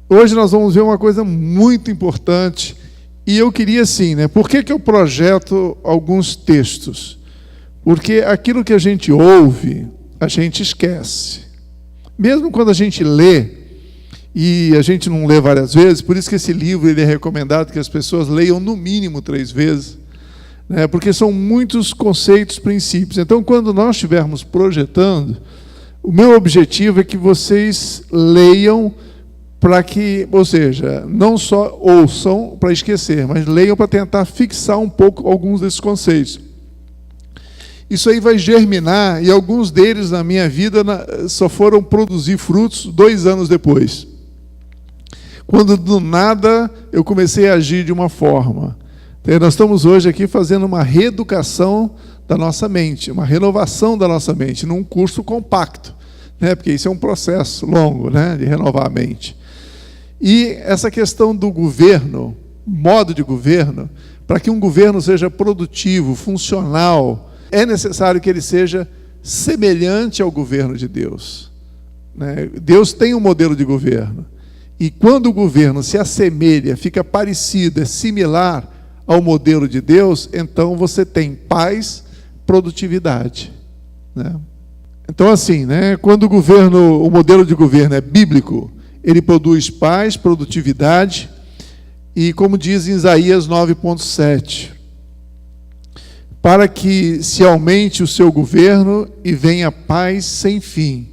Hoje nós vamos ver uma coisa muito importante, e eu queria assim, por que eu projeto alguns textos? Porque aquilo que a gente ouve, a gente esquece. Mesmo quando a gente lê, e a gente não lê várias vezes, por isso que esse livro ele é recomendado que as pessoas leiam no mínimo 3 vezes, porque são muitos conceitos, princípios. Então, quando nós estivermos projetando, o meu objetivo é que vocês leiam para que, ou seja, não só ouçam para esquecer, mas leiam para tentar fixar um pouco alguns desses conceitos. Isso aí vai germinar, e alguns deles na minha vida só foram produzir frutos 2 anos depois. Quando do nada eu comecei a agir de uma forma. Então, nós estamos hoje aqui fazendo uma reeducação da nossa mente, uma renovação da nossa mente, num curso compacto, porque isso é um processo longo, de renovar a mente. E essa questão do governo, modo de governo, para que um governo seja produtivo, funcional, é necessário que ele seja semelhante ao governo de Deus. Deus tem um modelo de governo. E quando o governo se assemelha, fica parecido, é similar ao modelo de Deus, então você tem paz, produtividade. Então, assim, quando o modelo de governo é bíblico, ele produz paz, produtividade, e como diz em Isaías 9,7, para que se aumente o seu governo e venha paz sem fim.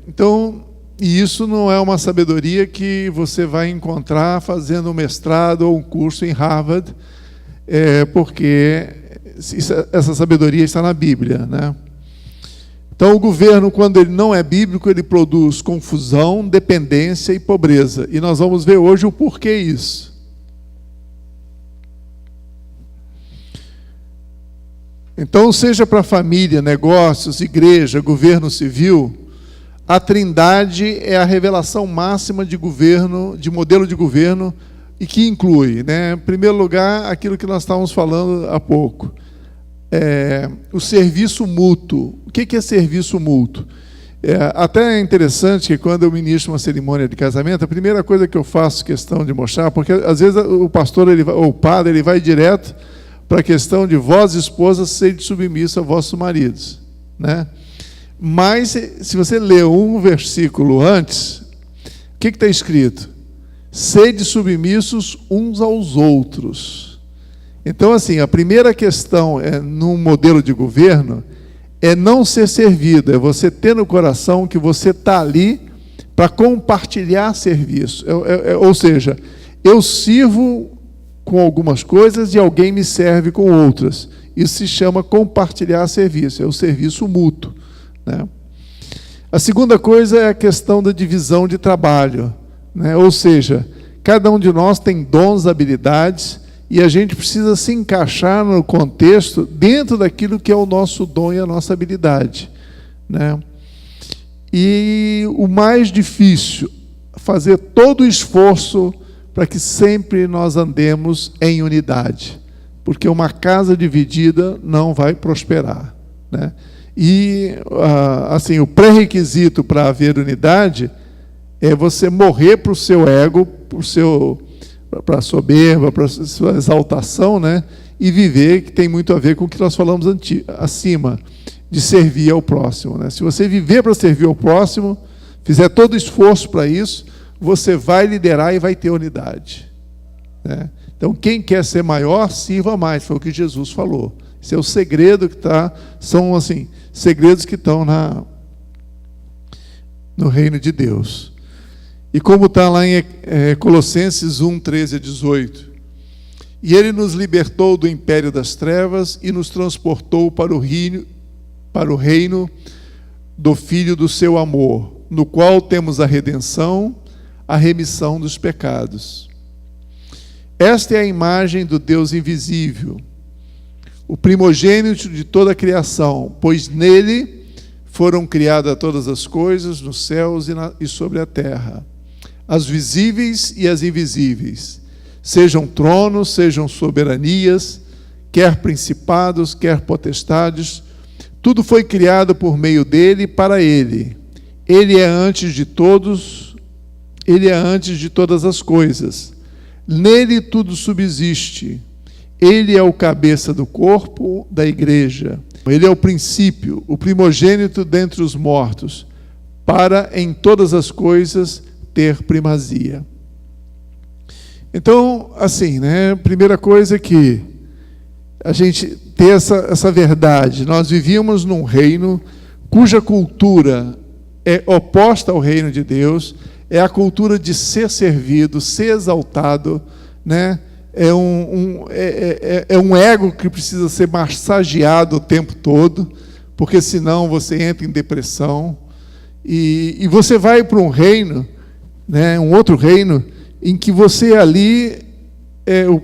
Então, e isso não é uma sabedoria que você vai encontrar fazendo um mestrado ou um curso em Harvard, porque essa sabedoria está na Bíblia, Então, o governo, quando ele não é bíblico, ele produz confusão, dependência e pobreza. E nós vamos ver hoje o porquê isso. Então, seja para família, negócios, igreja, governo civil, a Trindade é a revelação máxima de governo, de modelo de governo, e que inclui, em primeiro lugar, aquilo que nós estávamos falando há pouco. O serviço mútuo. O que é serviço mútuo? Até é interessante que quando eu ministro uma cerimônia de casamento, a primeira coisa que eu faço questão de mostrar, porque às vezes o pastor ou o padre ele vai direto para a questão de vós, esposas, sede submissa a vossos maridos. Mas, se você ler um versículo antes, o que está escrito? Sede submissos uns aos outros. Então, assim, a primeira questão num modelo de governo é não ser servido, é você ter no coração que você está ali para compartilhar serviço. Ou seja, eu sirvo com algumas coisas e alguém me serve com outras. Isso se chama compartilhar serviço, é o serviço mútuo. A segunda coisa é a questão da divisão de trabalho. Ou seja, cada um de nós tem dons, habilidades, e a gente precisa se encaixar no contexto dentro daquilo que é o nosso dom e a nossa habilidade. E o mais difícil, fazer todo o esforço para que sempre nós andemos em unidade, porque uma casa dividida não vai prosperar. E, assim, o pré-requisito para haver unidade é você morrer para o seu ego, para a soberba, para a sua exaltação, e viver, que tem muito a ver com o que nós falamos acima, de servir ao próximo. Se você viver para servir ao próximo, fizer todo o esforço para isso, você vai liderar e vai ter unidade. Então, quem quer ser maior, sirva mais, foi o que Jesus falou. Esse é o segredo que são assim, segredos que estão no reino de Deus. E como está lá em Colossenses 1, 13 a 18. E ele nos libertou do império das trevas e nos transportou para o reino do Filho do seu amor, no qual temos a redenção, a remissão dos pecados. Esta é a imagem do Deus invisível, o primogênito de toda a criação, pois nele foram criadas todas as coisas, nos céus e sobre a terra, as visíveis e as invisíveis, sejam tronos, sejam soberanias, quer principados, quer potestades, tudo foi criado por meio dele e para ele. Ele é antes de todos, Ele é antes de todas as coisas. Nele tudo subsiste. Ele é o cabeça do corpo da igreja. Ele é o princípio, o primogênito dentre os mortos, para em todas as coisas ter primazia. Então, assim, né? Primeira coisa é que a gente ter essa verdade. Nós vivíamos num reino cuja cultura é oposta ao reino de Deus, é a cultura de ser servido, ser exaltado, né? É um ego que precisa ser massageado o tempo todo, porque senão você entra em depressão. E você vai para um reino, né? Um outro reino, em que você ali,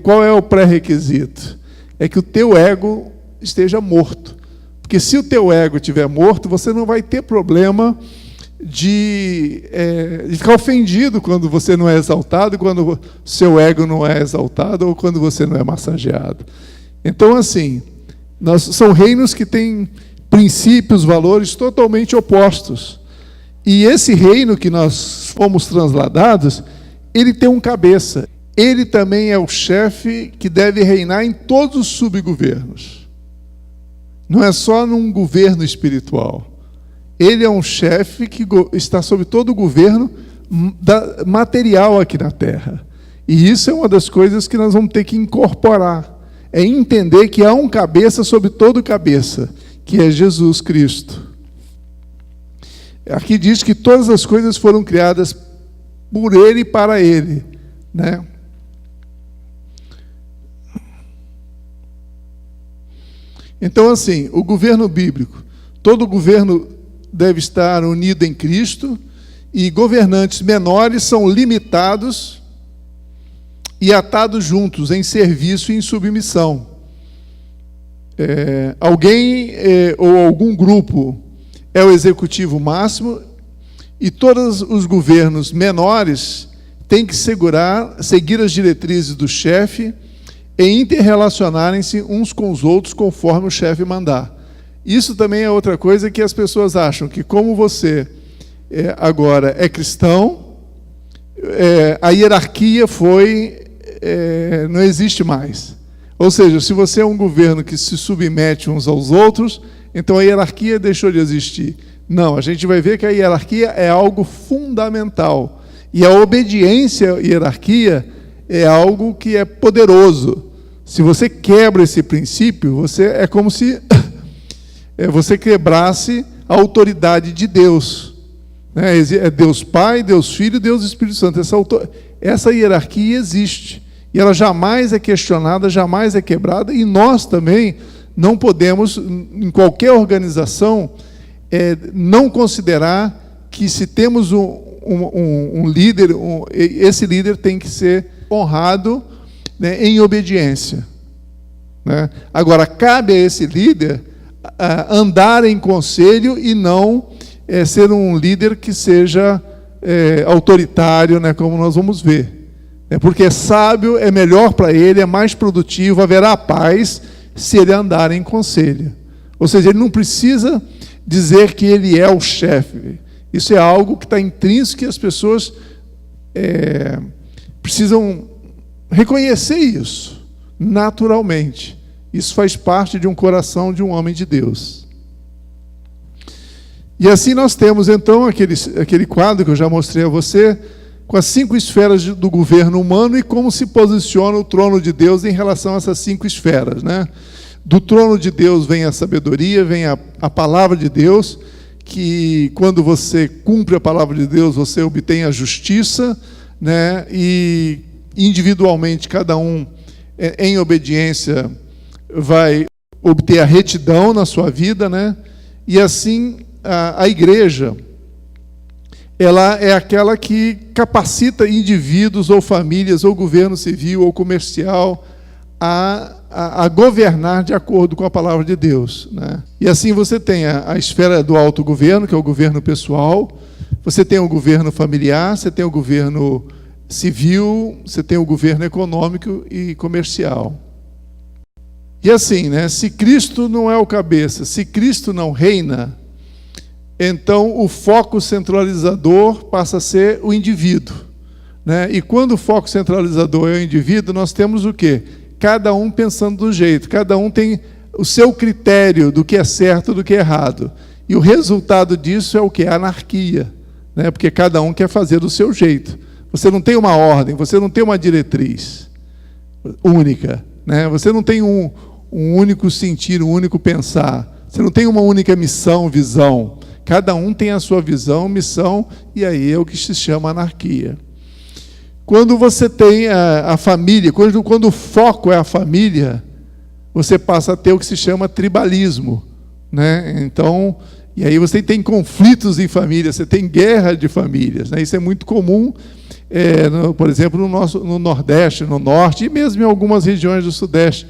qual é o pré-requisito? É que o teu ego esteja morto. Porque se o teu ego estiver morto, você não vai ter problema de ficar ofendido quando você não é exaltado, quando seu ego não é exaltado, ou quando você não é massageado. Então, assim, são reinos que têm princípios, valores totalmente opostos. E esse reino que nós fomos transladados, ele tem um cabeça. Ele também é o chefe que deve reinar em todos os subgovernos. Não é só num governo espiritual. Ele é um chefe que está sob todo o governo material aqui na Terra. E isso é uma das coisas que nós vamos ter que incorporar. É entender que há um cabeça sobre todo cabeça, que é Jesus Cristo. Aqui diz que todas as coisas foram criadas por Ele e para Ele, né? Então, assim, o governo bíblico, todo governo deve estar unido em Cristo, e governantes menores são limitados e atados juntos em serviço e em submissão. Alguém ou algum grupo é o executivo máximo, e todos os governos menores têm que seguir as diretrizes do chefe e interrelacionarem-se uns com os outros conforme o chefe mandar. Isso também é outra coisa que as pessoas acham, que como você agora é cristão, a hierarquia não existe mais. Ou seja, se você é um governo que se submete uns aos outros, então a hierarquia deixou de existir. Não, a gente vai ver que a hierarquia é algo fundamental. E a obediência à hierarquia é algo que é poderoso. Se você quebra esse princípio, é como se você quebrasse a autoridade de Deus. É Deus Pai, Deus Filho, Deus Espírito Santo. Essa hierarquia existe. E ela jamais é questionada, jamais é quebrada. E nós também não podemos, em qualquer organização, não considerar que se temos um líder, esse líder tem que ser honrado, né, em obediência, né? Agora, cabe a esse líder andar em conselho e não ser um líder que seja autoritário, né, como nós vamos ver. Porque é sábio, é melhor para ele, é mais produtivo, haverá paz se ele andar em conselho. Ou seja, ele não precisa dizer que ele é o chefe. Isso é algo que está intrínseco, que as pessoas precisam reconhecer isso naturalmente. Isso faz parte de um coração de um homem de Deus. E assim nós temos então aquele quadro que eu já mostrei a você, com as 5 esferas do governo humano e como se posiciona o trono de Deus em relação a essas 5 esferas, né? Do trono de Deus vem a sabedoria, vem a palavra de Deus, que quando você cumpre a palavra de Deus, você obtém a justiça, né? E individualmente, cada um em obediência vai obter a retidão na sua vida, né? E assim a igreja, ela é aquela que capacita indivíduos ou famílias ou governo civil ou comercial a governar de acordo com a palavra de Deus, né? E assim você tem a esfera do autogoverno, que é o governo pessoal, você tem o governo familiar, você tem o governo civil, você tem o governo econômico e comercial. E assim, né, se Cristo não é o cabeça, se Cristo não reina, então o foco centralizador passa a ser o indivíduo. né? E quando o foco centralizador é o indivíduo, nós temos o quê? Cada um pensando do jeito, cada um tem o seu critério do que é certo e do que é errado. E o resultado disso é o quê? A anarquia, né? Porque cada um quer fazer do seu jeito. Você não tem uma ordem, você não tem uma diretriz única, né? Você não tem um único sentir, um único pensar. Você não tem uma única missão, visão. Cada um tem a sua visão, missão, e aí é o que se chama anarquia. Quando você tem a família, quando o foco é a família, você passa a ter o que se chama tribalismo, né? Então, e aí você tem conflitos em família, você tem guerra de famílias, né? Isso é muito comum, por exemplo, no Nordeste, no Norte, e mesmo em algumas regiões do Sudeste,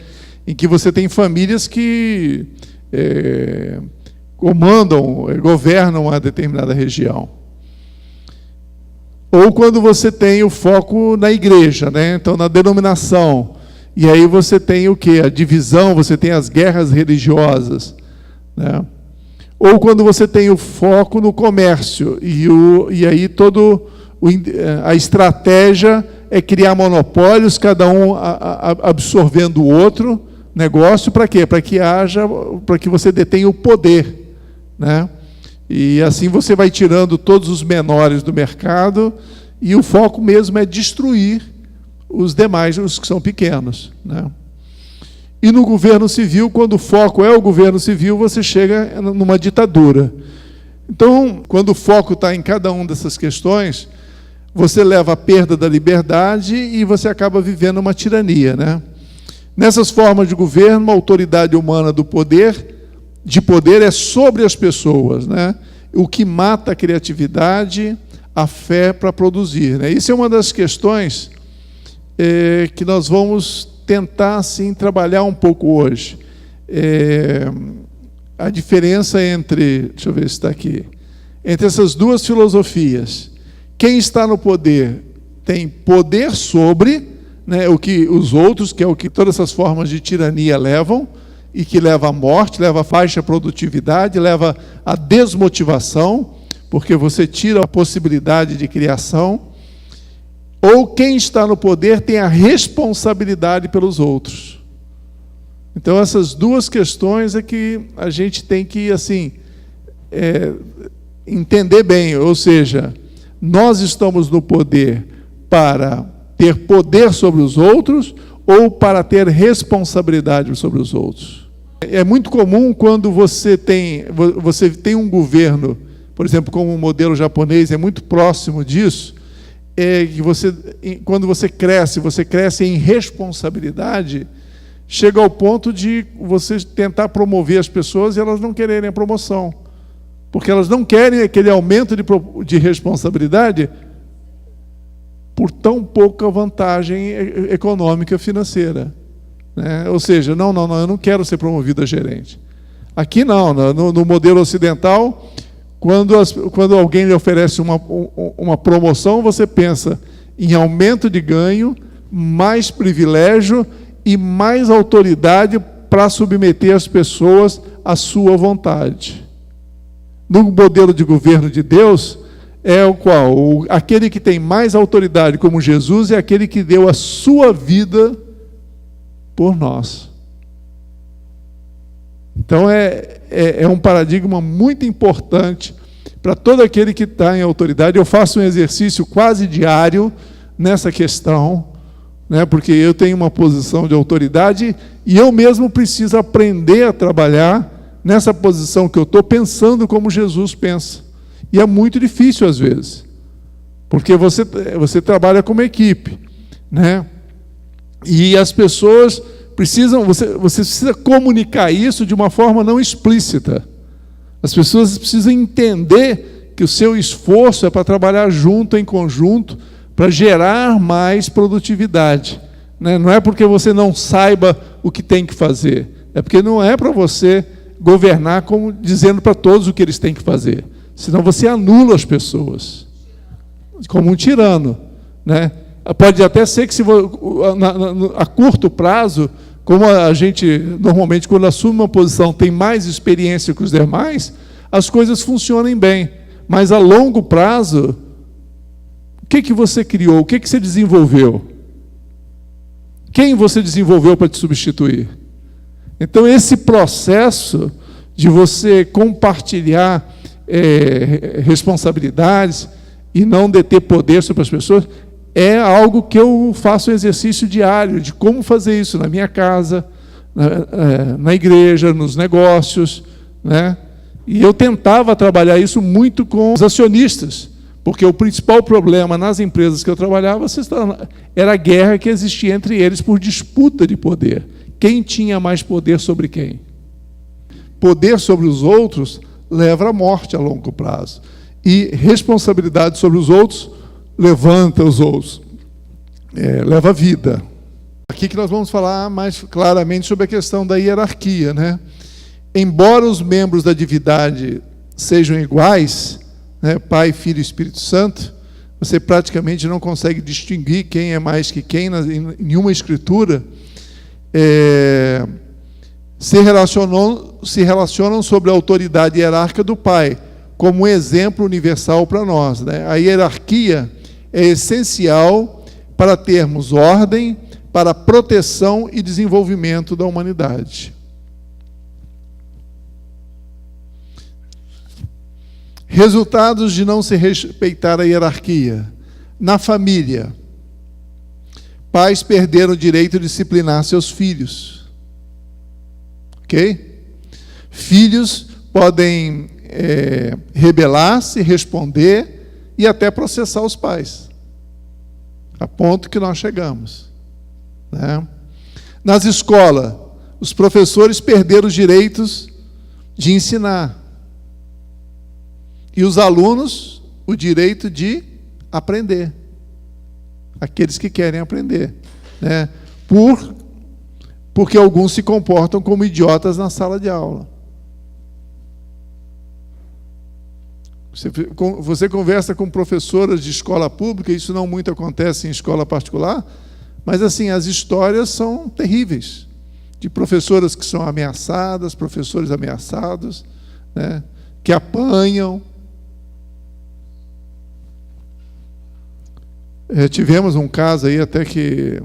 em que você tem famílias que governam uma determinada região. Ou quando você tem o foco na igreja, né? Então, na denominação. E aí você tem o quê? A divisão, você tem as guerras religiosas, né? Ou quando você tem o foco no comércio, e aí a estratégia é criar monopólios, cada um absorvendo o outro negócio, para quê? Para que você detenha o poder, né? E assim você vai tirando todos os menores do mercado, e o foco mesmo é destruir os demais, os que são pequenos, né? E no governo civil, quando o foco é o governo civil, você chega numa ditadura. Então, quando o foco está em cada uma dessas questões, você leva a perda da liberdade e você acaba vivendo uma tirania, né? Nessas formas de governo, a autoridade humana de poder é sobre as pessoas, né? O que mata a criatividade, a fé para produzir, né? Isso é uma das questões que nós vamos tentar, assim, trabalhar um pouco hoje. A diferença entre, deixa eu ver se está aqui, entre essas duas filosofias. Quem está no poder tem poder sobre, né, o que os outros, que é o que todas essas formas de tirania levam, e que leva à morte, leva à baixa produtividade, leva à desmotivação, porque você tira a possibilidade de criação. Ou quem está no poder tem a responsabilidade pelos outros. Então, essas duas questões é que a gente tem que, assim, entender bem. Ou seja, nós estamos no poder para ter poder sobre os outros ou para ter responsabilidade sobre os outros. É muito comum quando você tem um governo, por exemplo, como o modelo japonês, é muito próximo disso, que quando você cresce em responsabilidade, chega ao ponto de você tentar promover as pessoas e elas não quererem a promoção, porque elas não querem aquele aumento de responsabilidade por tão pouca vantagem econômica financeira, né? Ou seja, não, eu não quero ser promovido a gerente. Aqui não, no modelo ocidental, quando alguém lhe oferece uma promoção, você pensa em aumento de ganho, mais privilégio e mais autoridade para submeter as pessoas à sua vontade. No modelo de governo de Deus, é o qual? Aquele que tem mais autoridade, como Jesus, é aquele que deu a sua vida por nós. Então, é um paradigma muito importante para todo aquele que está em autoridade. Eu faço um exercício quase diário nessa questão, né, porque eu tenho uma posição de autoridade e eu mesmo preciso aprender a trabalhar nessa posição que eu estou, pensando como Jesus pensa. E é muito difícil às vezes, porque você trabalha como equipe, né? E as pessoas precisam, você precisa comunicar isso de uma forma não explícita. As pessoas precisam entender que o seu esforço é para trabalhar junto, em conjunto, para gerar mais produtividade, né? Não é porque você não saiba o que tem que fazer, é porque não é para você governar como dizendo para todos o que eles têm que fazer. Senão você anula as pessoas, como um tirano, né? Pode até ser que a curto prazo, como a gente normalmente, quando assume uma posição, tem mais experiência que os demais, as coisas funcionem bem. Mas a longo prazo, O que você criou? O que você desenvolveu? Quem você desenvolveu para te substituir? Então, esse processo de você compartilhar responsabilidades e não deter poder sobre as pessoas é algo que eu faço um exercício diário de como fazer isso na minha casa, na igreja, nos negócios, né? E eu tentava trabalhar isso muito com os acionistas, porque o principal problema nas empresas que eu trabalhava era a guerra que existia entre eles por disputa de poder. Quem tinha mais poder sobre quem? Poder sobre os outros leva à morte a longo prazo. E responsabilidade sobre os outros levanta os outros, leva a vida. Aqui que nós vamos falar mais claramente sobre a questão da hierarquia, né? Embora os membros da divindade sejam iguais, né, Pai, Filho e Espírito Santo, você praticamente não consegue distinguir quem é mais que quem em nenhuma escritura. Se relacionam sobre a autoridade hierárquica do Pai, como um exemplo universal para nós, né? A hierarquia é essencial para termos ordem, para a proteção e desenvolvimento da humanidade. Resultados de não se respeitar a hierarquia. Na família, pais perderam o direito de disciplinar seus filhos. Ok? Filhos podem rebelar-se, responder e até processar os pais. A ponto que nós chegamos, né? Nas escolas, os professores perderam os direitos de ensinar. E os alunos, o direito de aprender. Aqueles que querem aprender, né? Porque alguns se comportam como idiotas na sala de aula. Você conversa com professoras de escola pública, isso não muito acontece em escola particular, mas assim, as histórias são terríveis, de professoras que são ameaçadas, professores ameaçados, né, que apanham. Tivemos um caso aí até que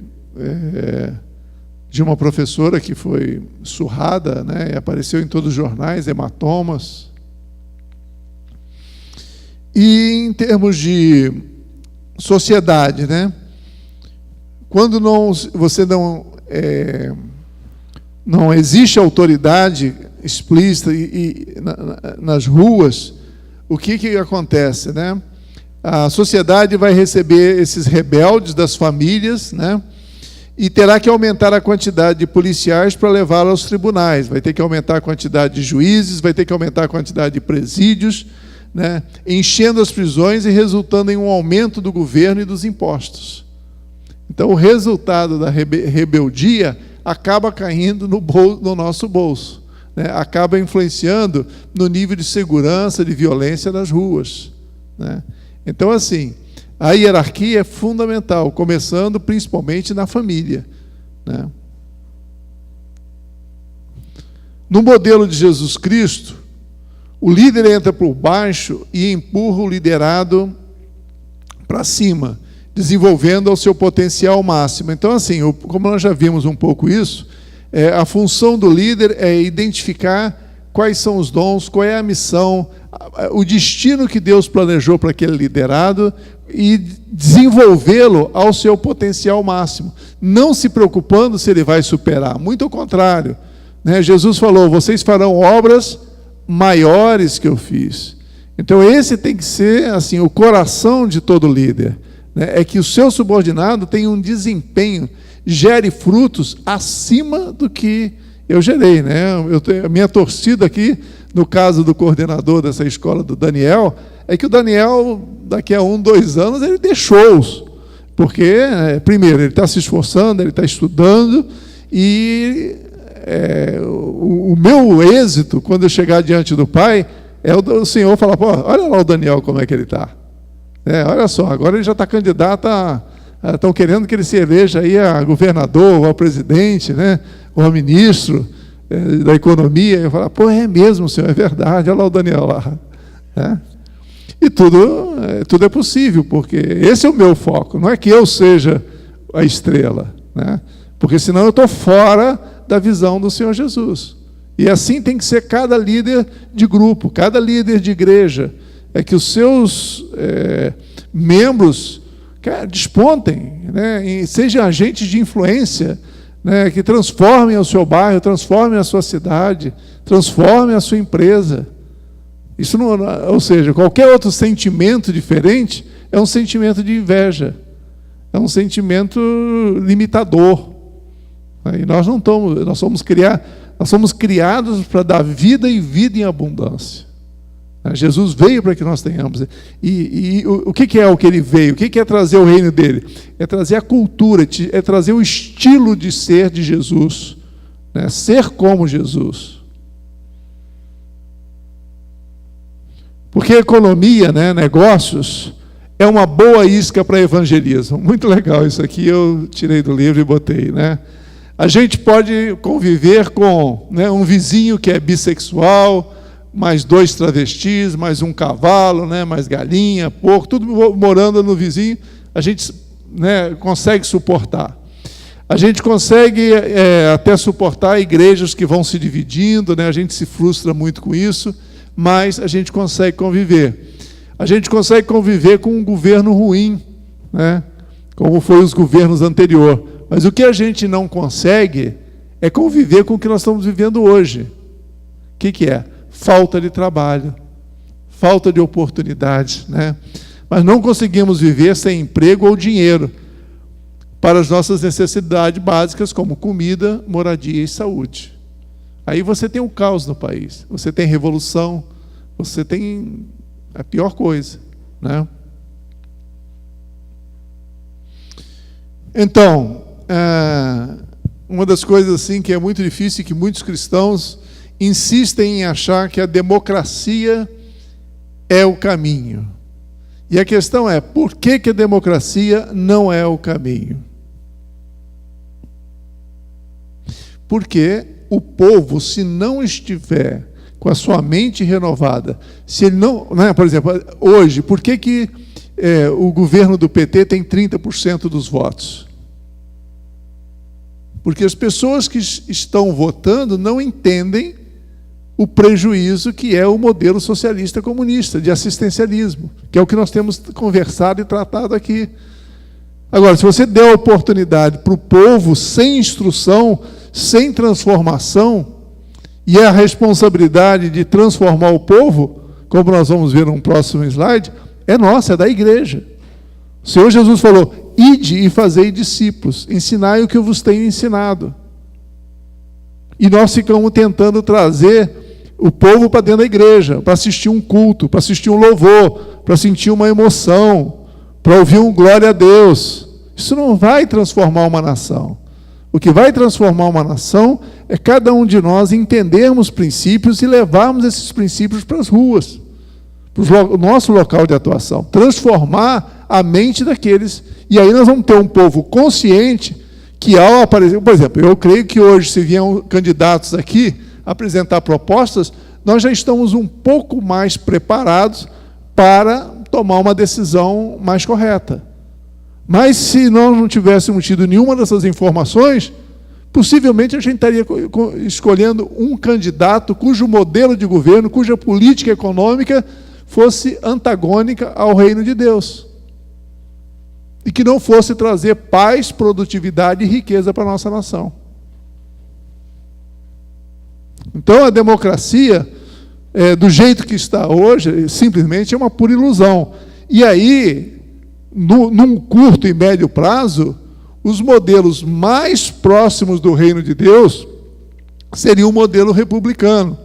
de uma professora que foi surrada, né, e apareceu em todos os jornais, hematomas. E em termos de sociedade, né, quando você não existe autoridade explícita nas ruas, o que acontece, né? A sociedade vai receber esses rebeldes das famílias, né? E terá que aumentar a quantidade de policiais para levá-los aos tribunais. Vai ter que aumentar a quantidade de juízes, vai ter que aumentar a quantidade de presídios, né? Enchendo as prisões e resultando em um aumento do governo e dos impostos. Então, o resultado da rebeldia acaba caindo no nosso bolso, né? Acaba influenciando no nível de segurança, de violência nas ruas, né? Então, assim, a hierarquia é fundamental, começando principalmente na família, né? No modelo de Jesus Cristo, o líder entra por baixo e empurra o liderado para cima, desenvolvendo ao seu potencial máximo. Então, assim, como nós já vimos um pouco isso, a função do líder é identificar quais são os dons, qual é a missão, o destino que Deus planejou para aquele liderado e desenvolvê-lo ao seu potencial máximo, não se preocupando se ele vai superar, muito ao contrário, né? Jesus falou, vocês farão obras maiores que eu fiz. Então esse tem que ser assim, o coração de todo líder, né? É que o seu subordinado tenha um desempenho, gere frutos acima do que eu gerei, né? A minha torcida aqui, no caso do coordenador dessa escola, do Daniel, é que o Daniel, daqui a 2 anos, ele dê shows. Porque, primeiro, ele está se esforçando, ele está estudando, e o meu êxito, quando eu chegar diante do Pai, é o Senhor falar, pô, olha lá o Daniel como é que ele está. Olha só, agora ele já está candidato estão querendo que ele se eleja aí a governador, ou a presidente, né, ou a ministro da economia. Eu falo, pô, é mesmo, senhor, é verdade, olha lá o Daniel lá. E tudo é possível, porque esse é o meu foco. Não é que eu seja a estrela, né? Porque senão eu estou fora da visão do Senhor Jesus. E assim tem que ser cada líder de grupo, cada líder de igreja. É que os seus membros despontem, né? E sejam agentes de influência, né? Que transformem o seu bairro, transformem a sua cidade, transformem a sua empresa. Isso não, ou seja, qualquer outro sentimento diferente é um sentimento de inveja, é um sentimento limitador. E nós não estamos, nós somos criados para dar vida e vida em abundância. Jesus veio para que nós tenhamos. E o que é o que ele veio? O que é trazer o reino dele? É trazer a cultura, é trazer o estilo de ser de Jesus, né? Ser como Jesus. Porque economia, né, negócios, é uma boa isca para evangelismo. Muito legal isso aqui, eu tirei do livro e botei, né? A gente pode conviver com, né, um vizinho que é bissexual, mais 2 travestis, mais um cavalo, né, mais galinha, porco, tudo morando no vizinho, a gente, né, consegue suportar. A gente consegue até suportar igrejas que vão se dividindo, né, a gente se frustra muito com isso, mas a gente consegue conviver. A gente consegue conviver com um governo ruim, né, como foi os governos anteriores. Mas o que a gente não consegue é conviver com o que nós estamos vivendo hoje. O que é? Falta de trabalho, falta de oportunidades, né? Mas não conseguimos viver sem emprego ou dinheiro para as nossas necessidades básicas, como comida, moradia e saúde. Aí você tem um caos no país, você tem revolução, você tem a pior coisa, né? Então, uma das coisas assim que é muito difícil, que muitos cristãos insistem em achar que a democracia é o caminho. E a questão é, por que a democracia não é o caminho? Porque o povo, se não estiver com a sua mente renovada, se ele não, né, por exemplo, hoje, por que o governo do PT tem 30% dos votos? Porque as pessoas que estão votando não entendem o prejuízo que é o modelo socialista comunista, de assistencialismo, que é o que nós temos conversado e tratado aqui. Agora, se você der a oportunidade para o povo sem instrução, sem transformação, e é a responsabilidade de transformar o povo, como nós vamos ver num próximo slide, é nossa, é da igreja. O Senhor Jesus falou, ide e fazei discípulos, ensinai o que eu vos tenho ensinado. E nós ficamos tentando trazer o povo para dentro da igreja, para assistir um culto, para assistir um louvor, para sentir uma emoção, para ouvir um glória a Deus. Isso não vai transformar uma nação. O que vai transformar uma nação é cada um de nós entendermos princípios e levarmos esses princípios para as ruas, para o nosso local de atuação, transformar a mente daqueles. E aí nós vamos ter um povo consciente que, ao aparecer, por exemplo, eu creio que hoje, se vierem candidatos aqui apresentar propostas, nós já estamos um pouco mais preparados para tomar uma decisão mais correta. Mas se nós não tivéssemos tido nenhuma dessas informações, possivelmente a gente estaria escolhendo um candidato cujo modelo de governo, cuja política econômica fosse antagônica ao reino de Deus. E que não fosse trazer paz, produtividade e riqueza para a nossa nação. Então a democracia, do jeito que está hoje, simplesmente é uma pura ilusão. E aí, num curto e médio prazo, os modelos mais próximos do reino de Deus seria um modelo republicano,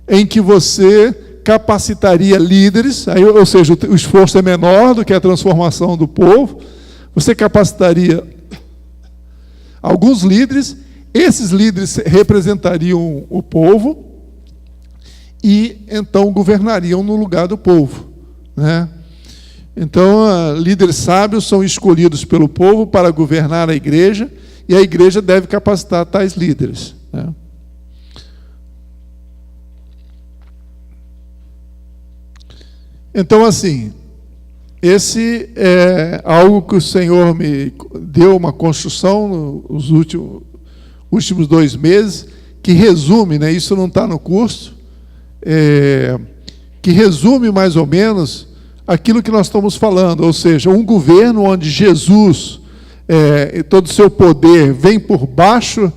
em que você capacitaria líderes, aí, ou seja, o esforço é menor do que a transformação do povo, você capacitaria alguns líderes, esses líderes representariam o povo e então governariam no lugar do povo, né? Então, líderes sábios são escolhidos pelo povo para governar a igreja, e a igreja deve capacitar tais líderes, né? Então, assim, esse é algo que o Senhor me deu uma construção nos últimos 2 meses, que resume, né, isso não está no curso, que resume mais ou menos aquilo que nós estamos falando, ou seja, um governo onde Jesus, todo o seu poder vem por baixo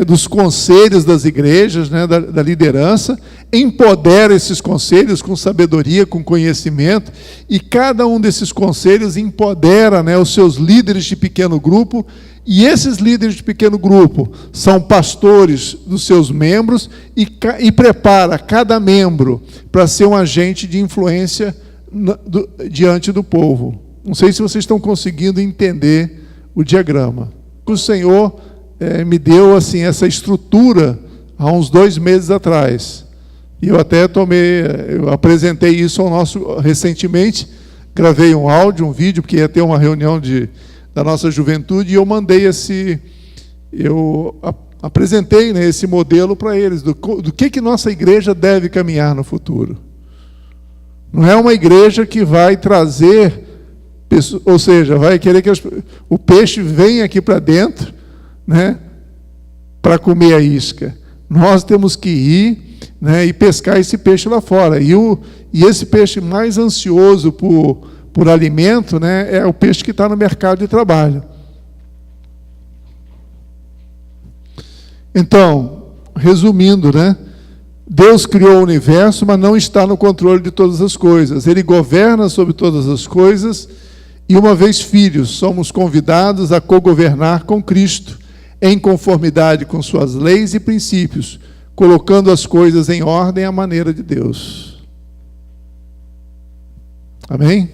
dos conselhos das igrejas, né, da liderança, empodera esses conselhos com sabedoria, com conhecimento, e cada um desses conselhos empodera, né, os seus líderes de pequeno grupo, e esses líderes de pequeno grupo são pastores dos seus membros e prepara cada membro para ser um agente de influência diante do povo. Não sei se vocês estão conseguindo entender o diagrama. O Senhor me deu assim essa estrutura há uns 2 meses atrás. E eu até eu apresentei isso ao recentemente, gravei um áudio, um vídeo, porque ia ter uma reunião da nossa juventude, e eu mandei apresentei, né, esse modelo para eles, do que nossa igreja deve caminhar no futuro. Não é uma igreja que vai trazer, ou seja, vai querer que o peixe venha aqui para dentro, né, para comer a isca. Nós temos que ir, né, e pescar esse peixe lá fora. E esse peixe mais ansioso por alimento, né, é o peixe que está no mercado de trabalho. Então, resumindo, né, Deus criou o universo, mas não está no controle de todas as coisas. Ele governa sobre todas as coisas, e uma vez filhos, somos convidados a cogovernar com Cristo, em conformidade com suas leis e princípios, colocando as coisas em ordem à maneira de Deus. Amém?